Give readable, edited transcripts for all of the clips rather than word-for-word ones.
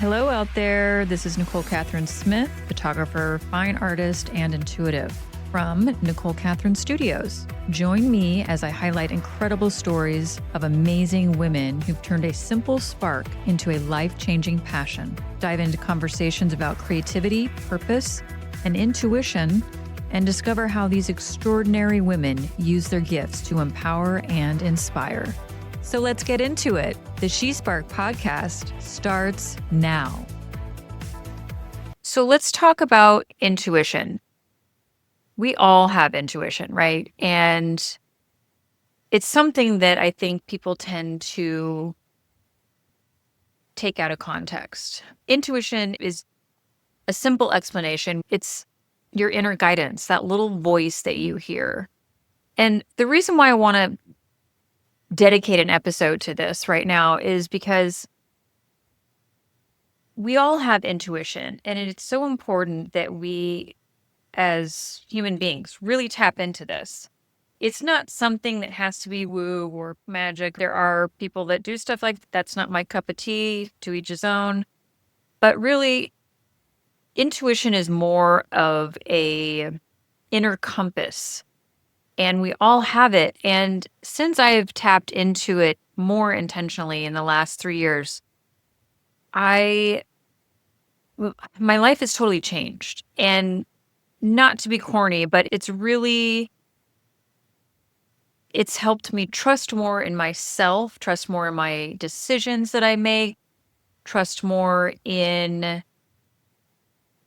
Hello out there. This is Nichole Kathryn Smith, photographer, fine artist, and intuitive from Nichole Kathryn Studios. Join me as I highlight incredible stories of amazing women who've turned a simple spark into a life-changing passion. Dive into conversations about creativity, purpose, and intuition, and discover how these extraordinary women use their gifts to empower and inspire. So let's get into it. The She Spark podcast starts now. So let's talk about intuition. We all have intuition, right? And it's something that I think people tend to take out of context. Intuition is a simple explanation. It's your inner guidance, that little voice that you hear. And the reason why I want to dedicate an episode to this right now is because we all have intuition, and it's so important that we as human beings really tap into this. It's not something that has to be woo or magic. There are people that do stuff like that's not my cup of tea, to each his own. But really, intuition is more of a inner compass. And we all have it. And since I have tapped into it more intentionally in the last 3 years, my life has totally changed. And not to be corny, but it's helped me trust more in myself, trust more in my decisions that I make, trust more in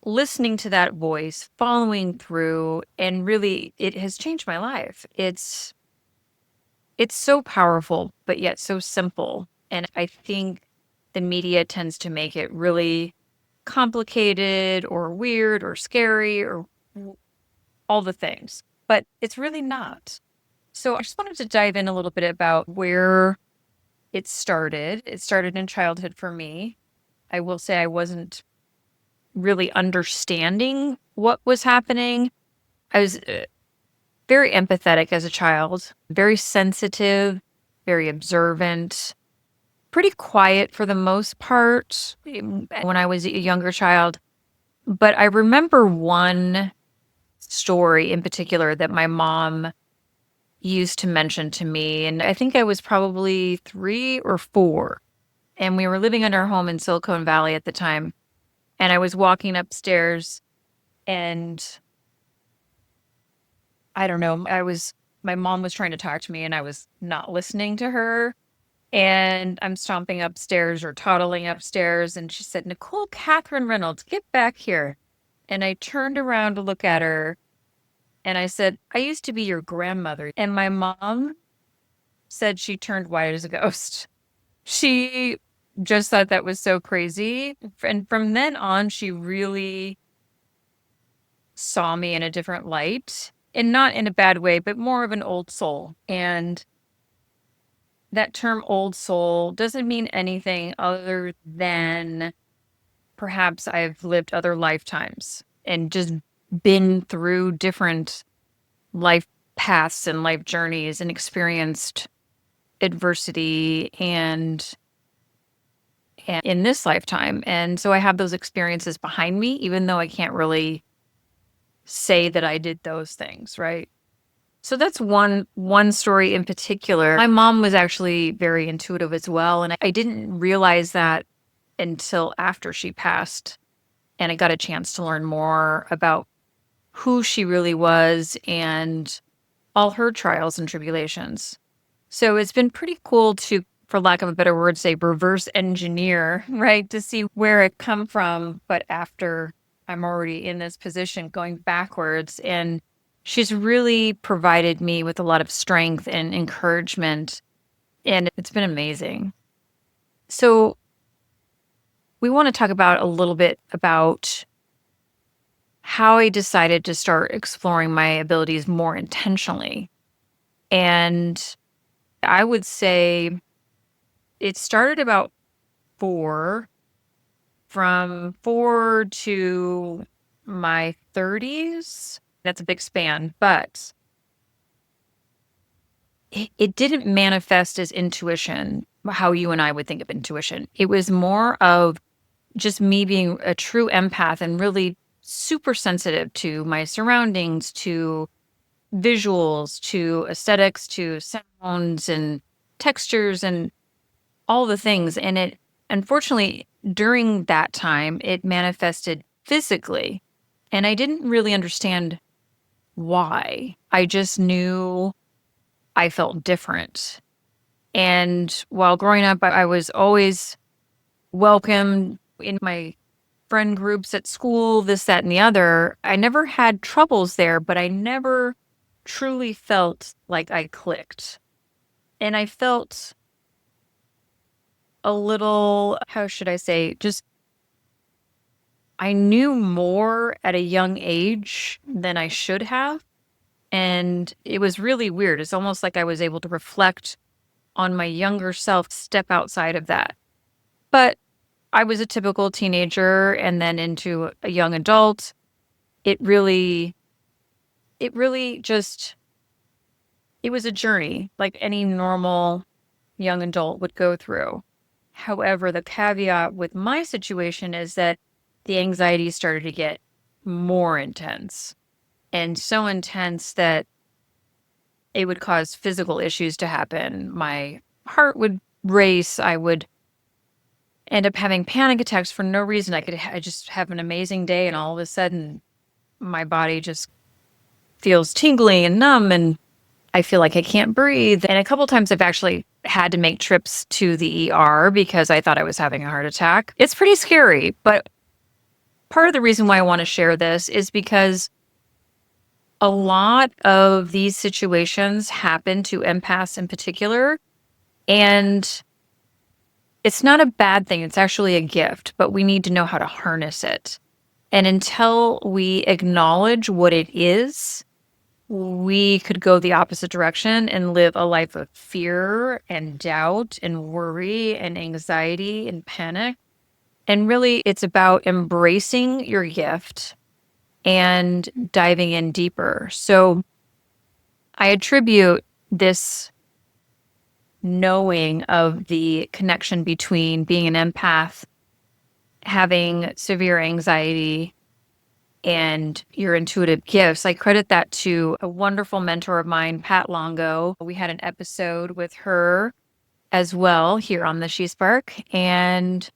listening to that voice, following through, and really it has changed my life. It's so powerful, but yet so simple. And I think the media tends to make it really complicated or weird or scary or all the things, but it's really not. So I just wanted to dive in a little bit about where it started. It started in childhood for me. I will say I wasn't really understanding what was happening. I was very empathetic as a child, very sensitive, very observant, pretty quiet for the most part when I was a younger child. But I remember one story in particular that my mom used to mention to me. And I think I was probably 3 or 4. And we were living in our home in Silicon Valley at the time. And I was walking upstairs and I don't know, my mom was trying to talk to me and I was not listening to her. And I'm stomping upstairs or toddling upstairs. And she said, "Nichole Kathryn Reynolds, get back here." And I turned around to look at her and I said, "I used to be your grandmother." And my mom said she turned white as a ghost. She just thought that was so crazy. And from then on, she really saw me in a different light, and not in a bad way, but more of an old soul. And that term old soul doesn't mean anything other than perhaps I've lived other lifetimes and just been through different life paths and life journeys and experienced adversity and in this lifetime. And so I have those experiences behind me, even though I can't really say that I did those things, right? So that's one story in particular. My mom was actually very intuitive as well, and I didn't realize that until after she passed, and I got a chance to learn more about who she really was and all her trials and tribulations. So it's been pretty cool to, for lack of a better word, say reverse engineer, right? To see where it come from, but after I'm already in this position going backwards. And she's really provided me with a lot of strength and encouragement, and it's been amazing. So we want to talk about a little bit about how I decided to start exploring my abilities more intentionally. And I would say it started about 4, from 4 to my 30s. That's a big span, but it didn't manifest as intuition, how you and I would think of intuition. It was more of just me being a true empath and really super sensitive to my surroundings, to visuals, to aesthetics, to sounds and textures and all the things. And it, unfortunately, during that time, it manifested physically. And I didn't really understand why. I just knew I felt different. And while growing up, I was always welcomed in my friend groups at school, this, that, and the other. I never had troubles there, but I never truly felt like I clicked. And I felt a little, how should I say, just I knew more at a young age than I should have. And it was really weird. It's almost like I was able to reflect on my younger self, step outside of that. But I was a typical teenager and then into a young adult. It really, it really just, it was a journey like any normal young adult would go through. However, the caveat with my situation is that the anxiety started to get more intense and so intense that it would cause physical issues to happen. My heart would race. I would end up having panic attacks for no reason. I just have an amazing day, and all of a sudden, my body just feels tingly and numb, and I feel like I can't breathe. And a couple times I've actually had to make trips to the ER because I thought I was having a heart attack. It's pretty scary, but part of the reason why I want to share this is because a lot of these situations happen to empaths in particular, and it's not a bad thing. It's actually a gift, but we need to know how to harness it. And until we acknowledge what it is, we could go the opposite direction and live a life of fear and doubt and worry and anxiety and panic. And really, it's about embracing your gift and diving in deeper. So I attribute this knowing of the connection between being an empath, having severe anxiety, and your intuitive gifts. I credit that to a wonderful mentor of mine, Pat Longo. We had an episode with her as well here on the She Spark, and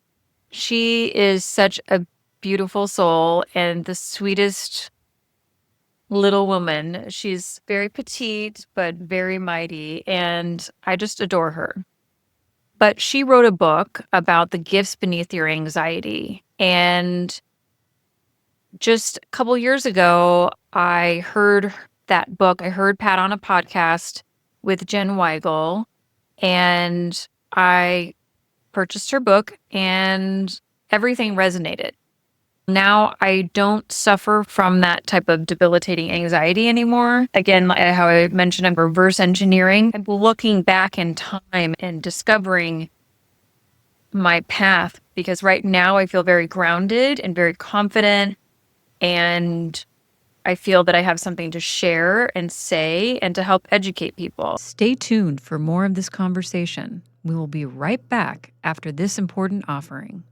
she is such a beautiful soul and the sweetest little woman. She's very petite, but very mighty, and I just adore her. But she wrote a book about the gifts beneath your anxiety. And just a couple years ago, I heard that book. I heard Pat on a podcast with Jen Weigel, and I purchased her book, and everything resonated. Now I don't suffer from that type of debilitating anxiety anymore. Again, like how I mentioned, I'm reverse engineering. I'm looking back in time and discovering my path because right now I feel very grounded and very confident, and I feel that I have something to share and say and to help educate people. Stay tuned for more of this conversation. We will be right back after this important offering.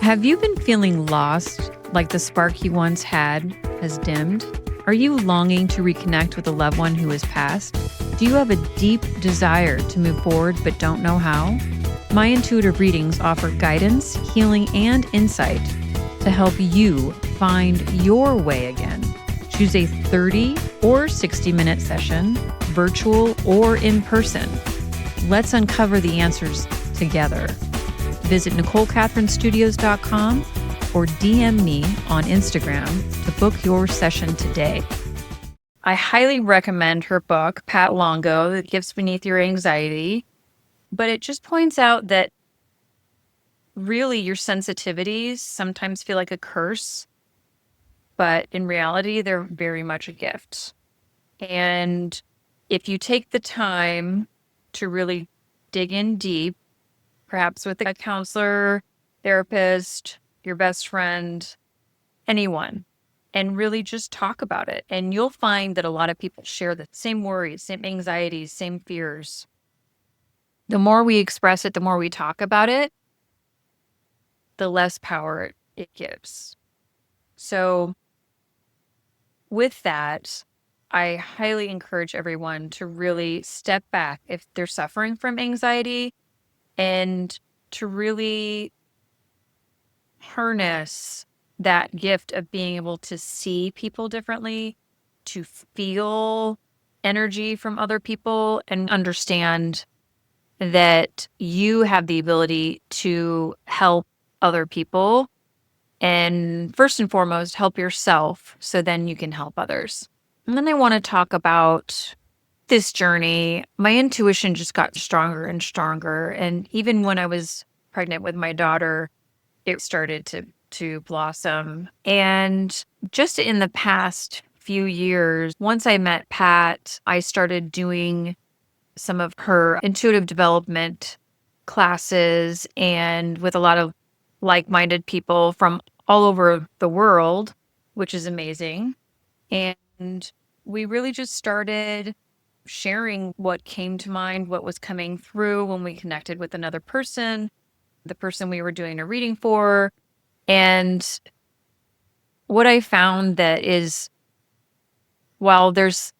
Have you been feeling lost, like the spark you once had has dimmed? Are you longing to reconnect with a loved one who has passed? Do you have a deep desire to move forward but don't know how? My intuitive readings offer guidance, healing, and insight to help you find your way again. Choose a 30 or 60-minute session, virtual or in person. Let's uncover the answers together. Visit NicholeKathrynStudios.com or DM me on Instagram to book your session today. I highly recommend her book, Pat Longo, The Gifts Beneath Your Anxiety, but it just points out that really your sensitivities sometimes feel like a curse, but in reality, they're very much a gift. And if you take the time to really dig in deep, perhaps with a counselor, therapist, your best friend, anyone, and really just talk about it. And you'll find that a lot of people share the same worries, same anxieties, same fears. The more we express it, the more we talk about it, the less power it gives. So with that, I highly encourage everyone to really step back if they're suffering from anxiety and to really harness that gift of being able to see people differently, to feel energy from other people, and understand that you have the ability to help other people. And first and foremost, help yourself so then you can help others. And then I want to talk about this journey. My intuition just got stronger and stronger. And even when I was pregnant with my daughter, it started to blossom. And just in the past few years, once I met Pat, I started doing some of her intuitive development classes and with a lot of like-minded people from all over the world, which is amazing. And we really just started sharing what came to mind, what was coming through when we connected with another person, the person we were doing a reading for. And what I found that is, while there's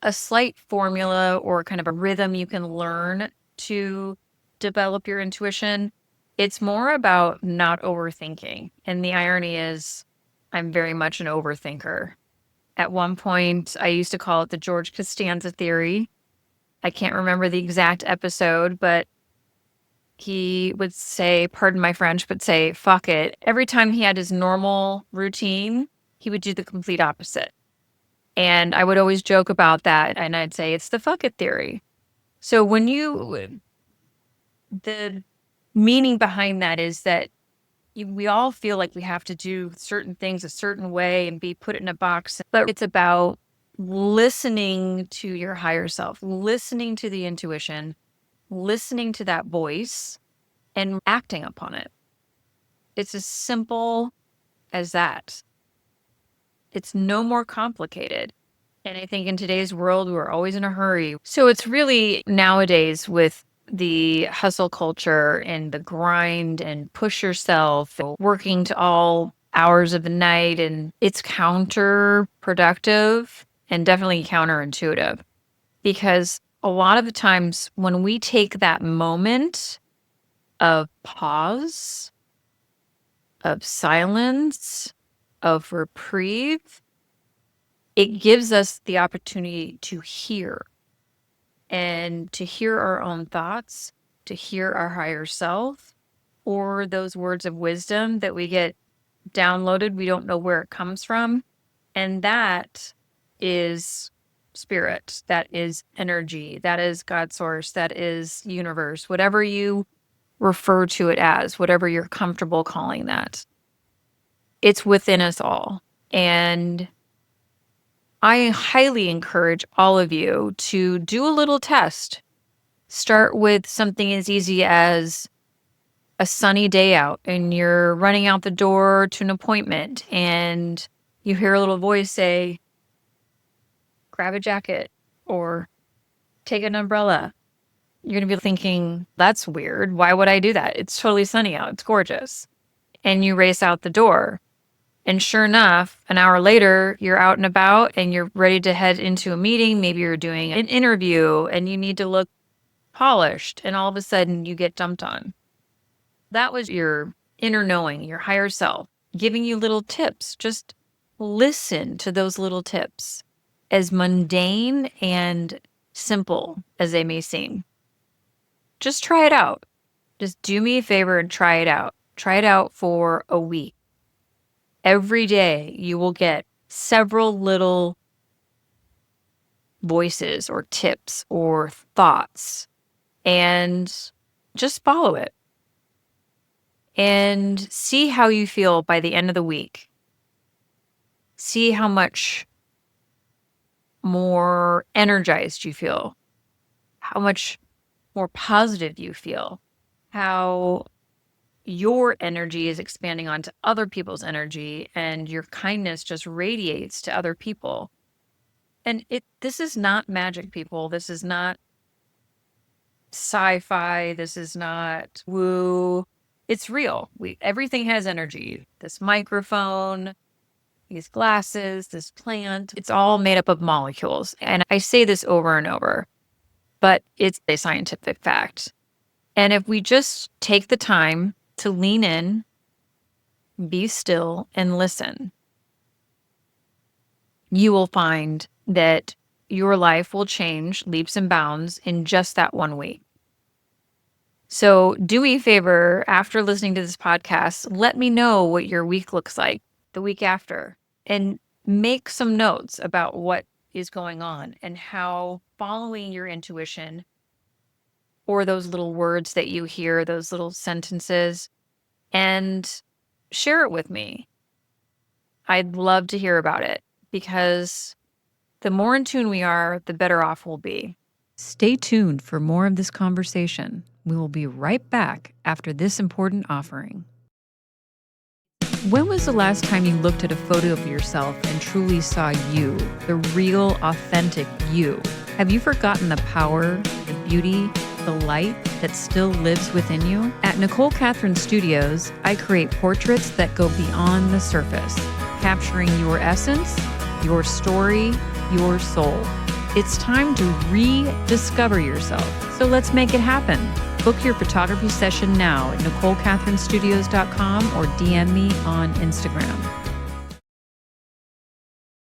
a slight formula or kind of a rhythm you can learn to develop your intuition, it's more about not overthinking. And the irony is, I'm very much an overthinker. At one point, I used to call it the George Costanza theory. I can't remember the exact episode, but he would say, pardon my French, but say, fuck it. Every time he had his normal routine, he would do the complete opposite. And I would always joke about that. And I'd say, it's the fuck it theory. So the meaning behind that is that we all feel like we have to do certain things a certain way and be put in a box. But it's about listening to your higher self, listening to the intuition, listening to that voice, and acting upon it. It's as simple as that. It's no more complicated. And I think in today's world, we're always in a hurry. So it's really nowadays with the hustle culture and the grind and push yourself, working to all hours of the night, and it's counterproductive and definitely counterintuitive, because a lot of the times when we take that moment of pause, of silence, of reprieve, it gives us the opportunity to hear and to hear our own thoughts, to hear our higher self, or those words of wisdom that we get downloaded. We don't know where it comes from. And that is spirit. That is energy. That is God source. That is universe, whatever you refer to it as, whatever you're comfortable calling that. It's within us all. And I highly encourage all of you to do a little test. Start with something as easy as a sunny day out and you're running out the door to an appointment and you hear a little voice say, grab a jacket or take an umbrella. You're going to be thinking, that's weird. Why would I do that? It's totally sunny out. It's gorgeous. And you race out the door. And sure enough, an hour later, you're out and about and you're ready to head into a meeting. Maybe you're doing an interview and you need to look polished. And all of a sudden, you get dumped on. That was your inner knowing, your higher self, giving you little tips. Just listen to those little tips, as mundane and simple as they may seem. Just try it out. Just do me a favor and try it out. Try it out for a week. Every day you will get several little voices or tips or thoughts, and just follow it and see how you feel by the end of the week. See how much more energized you feel, how much more positive you feel, how your energy is expanding onto other people's energy, and your kindness just radiates to other people. And this is not magic, people. This is not sci-fi. This is not woo. It's real. Everything has energy. This microphone, these glasses, this plant, it's all made up of molecules. And I say this over and over, but it's a scientific fact. And if we just take the time to lean in, be still, and listen, you will find that your life will change leaps and bounds in just that 1 week. So do me a favor, after listening to this podcast, let me know what your week looks like the week after, and make some notes about what is going on and how following your intuition, or those little words that you hear, those little sentences, and share it with me. I'd love to hear about it, because the more in tune we are, the better off we'll be. Stay tuned for more of this conversation. We will be right back after this important offering. When was the last time you looked at a photo of yourself and truly saw you, the real, authentic you? Have you forgotten the power, the beauty, the light that still lives within you? At Nichole Kathryn Studios, I create portraits that go beyond the surface, capturing your essence, your story, your soul. It's time to rediscover yourself. So let's make it happen. Book your photography session now at NicholeKathrynStudios.com or DM me on Instagram.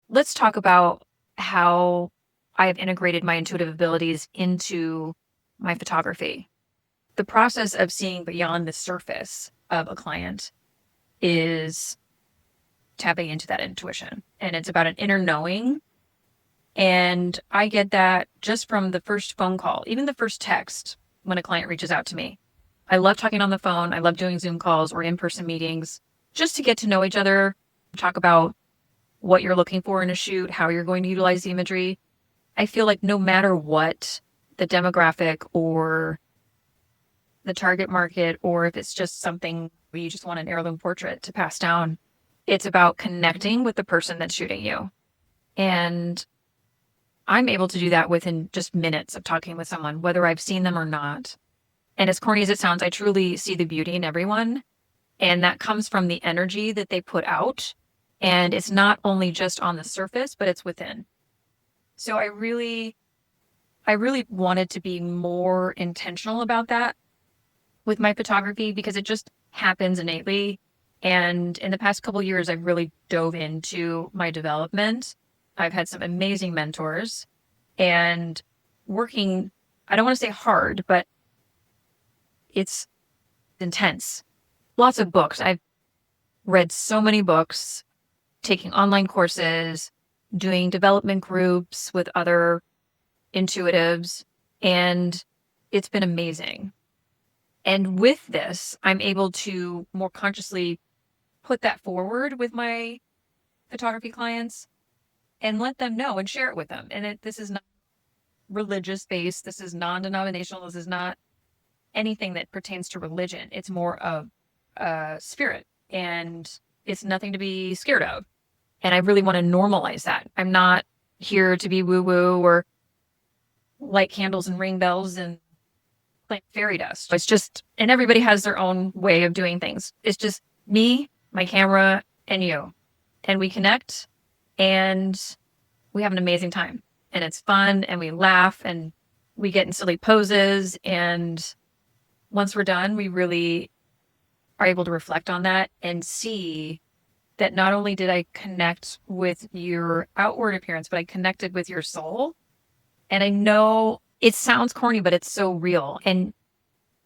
Let's talk about how I've integrated my intuitive abilities into my photography. The process of seeing beyond the surface of a client is tapping into that intuition. And it's about an inner knowing. And I get that just from the first phone call, even the first text when a client reaches out to me. I love talking on the phone. I love doing Zoom calls or in-person meetings just to get to know each other, talk about what you're looking for in a shoot, how you're going to utilize the imagery. I feel like no matter what the demographic or the target market, or if it's just something where you just want an heirloom portrait to pass down, it's about connecting with the person that's shooting you. And I'm able to do that within just minutes of talking with someone, whether I've seen them or not. And as corny as it sounds, I truly see the beauty in everyone. And that comes from the energy that they put out. And it's not only just on the surface, but it's within. So I really wanted to be more intentional about that with my photography, because it just happens innately. And in the past couple of years, I've really dove into my development. I've had some amazing mentors and working, I don't want to say hard, but it's intense. Lots of books. I've read so many books, taking online courses, doing development groups with other intuitives, and it's been amazing. And with this, I'm able to more consciously put that forward with my photography clients and let them know and share it with them. And this is not religious based. This is non-denominational. This is not anything that pertains to religion. It's more of spirit, and it's nothing to be scared of. And I really want to normalize that. I'm not here to be woo-woo or light candles and ring bells and plant fairy dust. It's just, and everybody has their own way of doing things. It's just me, my camera, and you. And we connect, and we have an amazing time. And it's fun, and we laugh, and we get in silly poses. And once we're done, we really are able to reflect on that and see that not only did I connect with your outward appearance, but I connected with your soul. And I know it sounds corny, but it's so real. And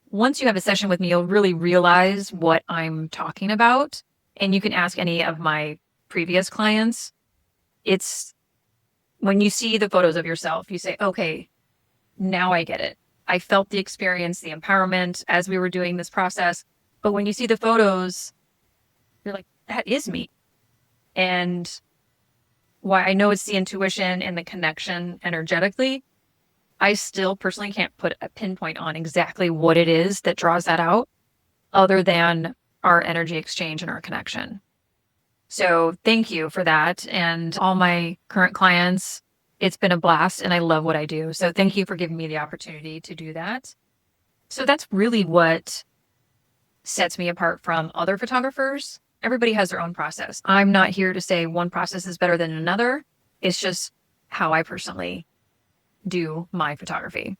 once you have a session with me, you'll really realize what I'm talking about. And you can ask any of my previous clients. It's when you see the photos of yourself, you say, okay, now I get it. I felt the experience, the empowerment as we were doing this process. But when you see the photos, you're like, that is me. And why I know it's the intuition and the connection energetically, I still personally can't put a pinpoint on exactly what it is that draws that out, other than our energy exchange and our connection. So thank you for that. And all my current clients, it's been a blast, and I love what I do. So thank you for giving me the opportunity to do that. So that's really what sets me apart from other photographers. Everybody has their own process. I'm not here to say one process is better than another. It's just how I personally do my photography.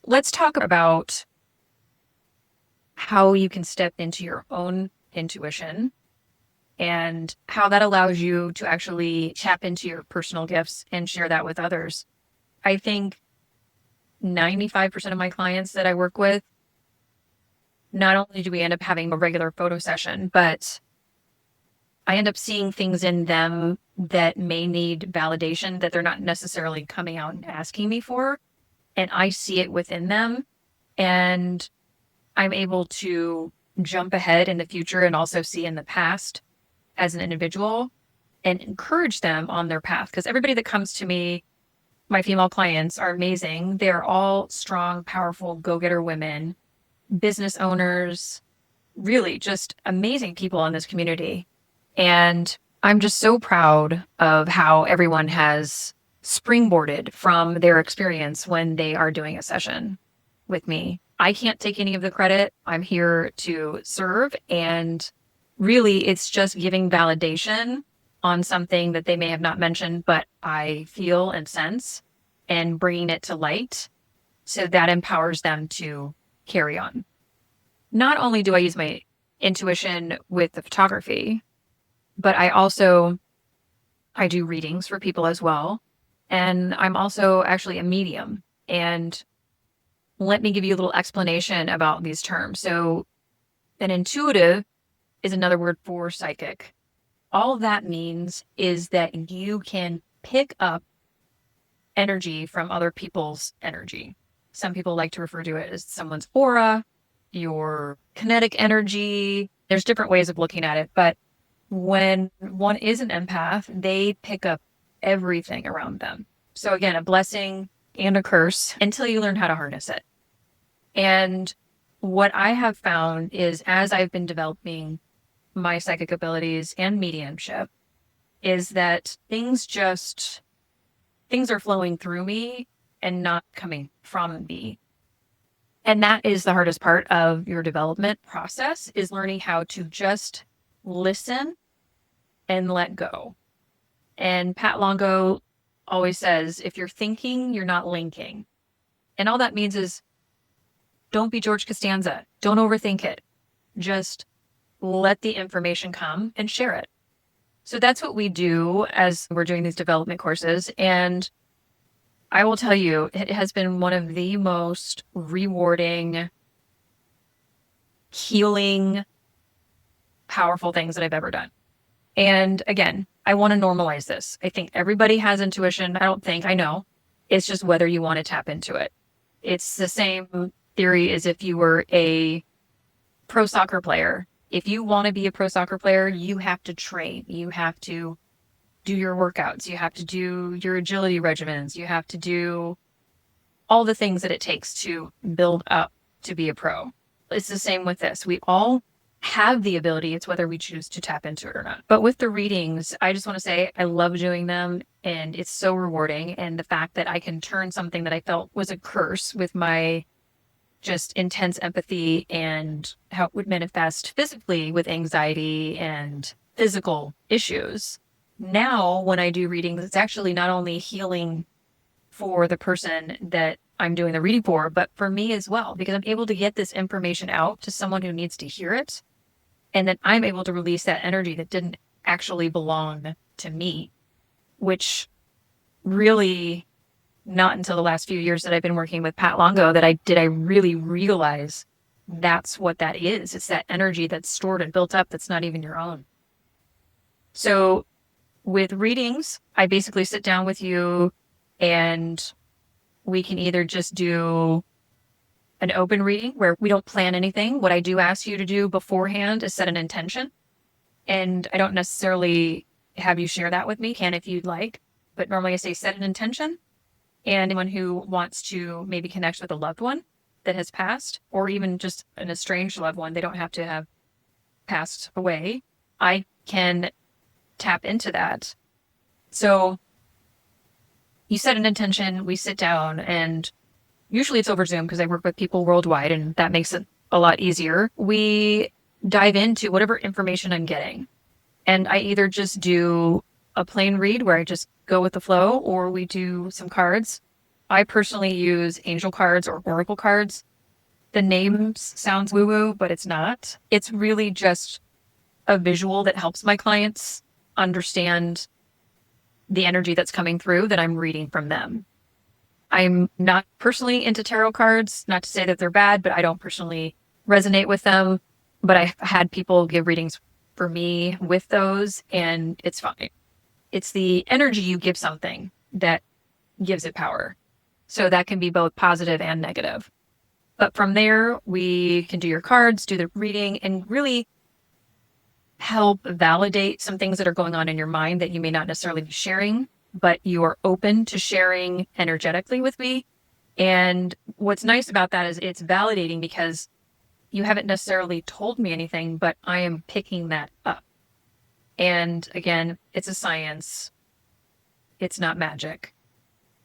Let's talk about how you can step into your own intuition and how that allows you to actually tap into your personal gifts and share that with others. I think 95% of my clients that I work with, not only do we end up having a regular photo session, but I end up seeing things in them that may need validation that they're not necessarily coming out and asking me for. And I see it within them. And I'm able to jump ahead in the future and also see in the past as an individual and encourage them on their path. Because everybody that comes to me, my female clients, are amazing. They're all strong, powerful, go-getter women, business owners, really just amazing people in this community. And I'm just so proud of how everyone has springboarded from their experience when they are doing a session with me. I can't take any of the credit. I'm here to serve. And really, it's just giving validation on something that they may have not mentioned, but I feel and sense, and bringing it to light. So that empowers them to carry on. Not only do I use my intuition with the photography, but I do readings for people as well. And I'm also actually a medium. And let me give you a little explanation about these terms. So an intuitive is another word for psychic. All that means is that you can pick up energy from other people's energy. Some people like to refer to it as someone's aura, your kinetic energy. There's different ways of looking at it, but when one is an empath, they pick up everything around them. So again, a blessing and a curse until you learn how to harness it. And what I have found is, as I've been developing my psychic abilities and mediumship, is that things are flowing through me and not coming from me. And that is the hardest part of your development process, is learning how to just listen and let go. And Pat Longo always says, if you're thinking, you're not linking. And all that means is, don't be George Costanza. Don't overthink it. Just let the information come and share it. So that's what we do as we're doing these development courses. And I will tell you, it has been one of the most rewarding, healing, powerful things that I've ever done. And again, I want to normalize this. I think everybody has intuition. I know. It's just whether you want to tap into it. It's the same theory as if you were a pro soccer player. If you want to be a pro soccer player, you have to train. You have to do your workouts. You have to do your agility regimens. You have to do all the things that it takes to build up to be a pro. It's the same with this. We all have the ability. It's whether we choose to tap into it or not. But with the readings, I just want to say I love doing them, and it's so rewarding. And the fact that I can turn something that I felt was a curse with my just intense empathy and how it would manifest physically with anxiety and physical issues. Now, when I do readings, it's actually not only healing for the person that I'm doing the reading for, but for me as well, because I'm able to get this information out to someone who needs to hear it. And then I'm able to release that energy that didn't actually belong to me, which really, not until the last few years that I've been working with Pat Longo that I really realize that's what that is. It's that energy that's stored and built up that's not even your own. So with readings, I basically sit down with you and we can either just do an open reading where we don't plan anything. What I do ask you to do beforehand is set an intention. And I don't necessarily have you share that with me, can if you'd like, but normally I say set an intention. And anyone who wants to maybe connect with a loved one that has passed, or even just an estranged loved one, they don't have to have passed away, I can tap into that. So you set an intention, we sit down, and usually it's over Zoom because I work with people worldwide, and that makes it a lot easier, we dive into whatever information I'm getting. And I either just do a plain read where I just go with the flow, or we do some cards. I personally use angel cards or oracle cards. The name sounds woo-woo, but it's not. It's really just a visual that helps my clients understand the energy that's coming through that I'm reading from them. I'm not personally into tarot cards, not to say that they're bad, but I don't personally resonate with them. But I've had people give readings for me with those, and it's fine. It's the energy you give something that gives it power. So that can be both positive and negative. But from there, we can do your cards, do the reading, and really help validate some things that are going on in your mind that you may not necessarily be sharing, but you are open to sharing energetically with me. And what's nice about that is it's validating because you haven't necessarily told me anything, but I am picking that up. And again, it's a science. It's not magic.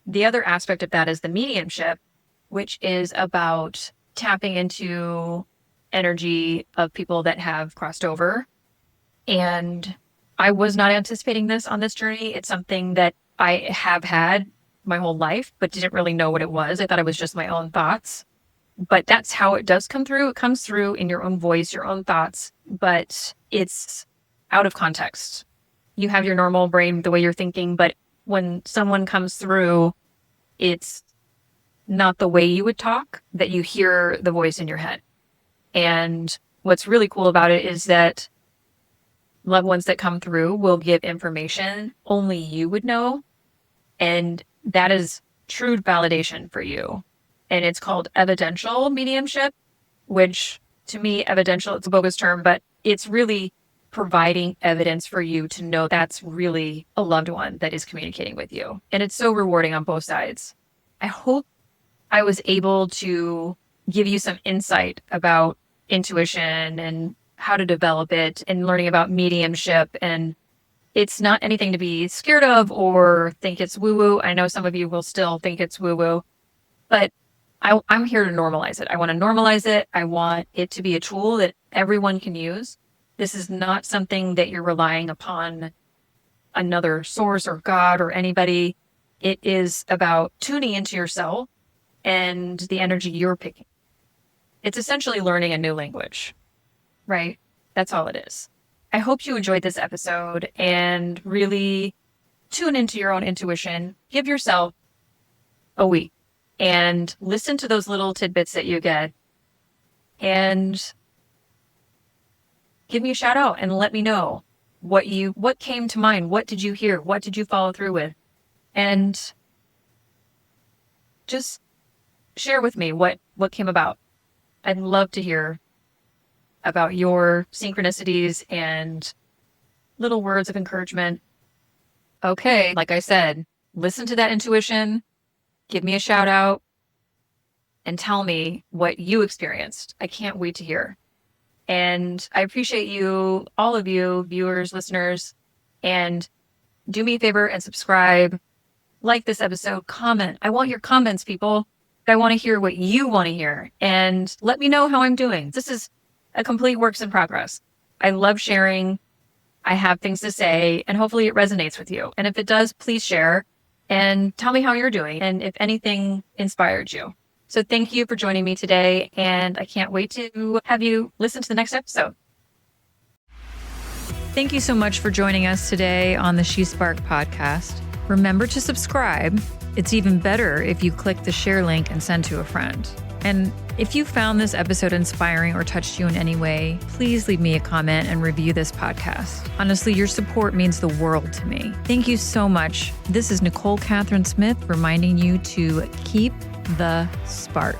The other aspect of that is the mediumship, which is about tapping into energy of people that have crossed over. And I was not anticipating this on this journey. It's something that I have had my whole life, but didn't really know what it was. I thought it was just my own thoughts. But that's how it does come through. It comes through in your own voice, your own thoughts, but it's out of context. You have your normal brain, the way you're thinking, but when someone comes through, it's not the way you would talk, that you hear the voice in your head. And what's really cool about it is that loved ones that come through will give information only you would know. And that is true validation for you. And it's called evidential mediumship, which to me, evidential, it's a bogus term, but it's really providing evidence for you to know that's really a loved one that is communicating with you. And it's so rewarding on both sides. I hope I was able to give you some insight about intuition and how to develop it and learning about mediumship. And it's not anything to be scared of or think it's woo-woo. I know some of you will still think it's woo-woo, but I'm here to normalize it. I want to normalize it. I want it to be a tool that everyone can use. This is not something that you're relying upon another source or God or anybody. It is about tuning into yourself and the energy you're picking. It's essentially learning a new language, right? That's all it is. I hope you enjoyed this episode and really tune into your own intuition. Give yourself a week and listen to those little tidbits that you get and give me a shout out and let me know what came to mind. What did you hear? What did you follow through with? And just share with me what came about. I'd love to hear about your synchronicities and little words of encouragement. Okay, like I said, listen to that intuition, give me a shout out, and tell me what you experienced. I can't wait to hear. And I appreciate you, all of you, viewers, listeners, and do me a favor and subscribe, like this episode, comment. I want your comments, people. I want to hear what you want to hear and let me know how I'm doing. This is a complete works in progress. I love sharing. I have things to say, and hopefully it resonates with you. And if it does, please share and tell me how you're doing and if anything inspired you. So thank you for joining me today, and I can't wait to have you listen to the next episode. Thank you so much for joining us today on the She Spark podcast. Remember to subscribe. It's even better if you click the share link and send to a friend. And if you found this episode inspiring or touched you in any way, please leave me a comment and review this podcast. Honestly, your support means the world to me. Thank you so much. This is Nichole Kathryn Smith reminding you to keep the spark.